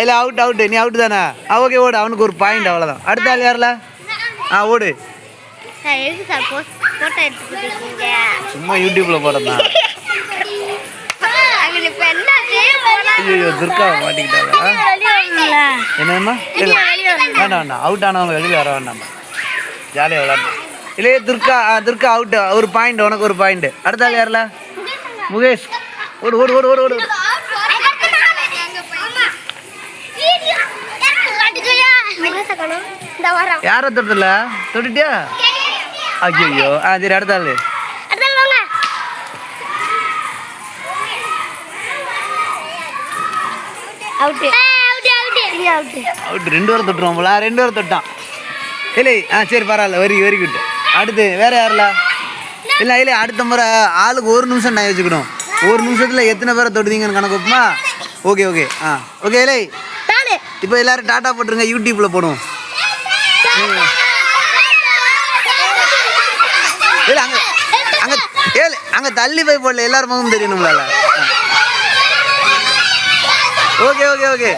இல்லை out out நீ out தானே ஓகே ஓடு அவனுக்கு ஒரு பாயிண்ட் அவ்வளோதான் அடுத்த ஆள் யாரில் ஓடு சும்மா யூடியூப்பில் போடுறதான் ஐயோ துர்கா மாட்டிக்கிட்டாங்க என்னம்மா இல்லை வேண்டாம் வேண்டாம் அவுட் ஆனவங்க வெளியில் வர வேண்டாம்மா ஜாலியாக விளாட்ணும் இல்லையே துர்கா துர்கா அவுட்டு ஒரு பாயிண்ட் உனக்கு ஒரு பாயிண்ட் அடுத்த ஆள் யாரில் முகேஷ் ஓடு ஓடு ஓடு ஓடு ஓடு யாரை தொட்டல தொட்டுட்டியா ஐயோ சரி அடுத்த ஆள் அவுட் 2 பேரும் தொட்டுருவோம் போல 2 பேரும் தொட்டான் இல்லை சரி பரவாயில்ல வெரி குட் அடுத்து வேற யாரில்ல இல்லை இல்லை அடுத்த முறை ஆளுக்கு 1 நிமிஷம் நான் வச்சுக்கணும் 1 நிமிஷத்தில் எத்தனை பேரை தொட்டுதீங்கன்னு கணக்கு வைப்போமா ஓகே ஓகே ஓகே இல்லை இப்போ எல்லாரும் டாட்டா போட்டுருங்க யூடியூப்பில் போடுவோம் இல்லை அங்கே தள்ளி போய் போடல எல்லாரும் முகம் தெரியணும்ல ஓகே ஓகே ஓகே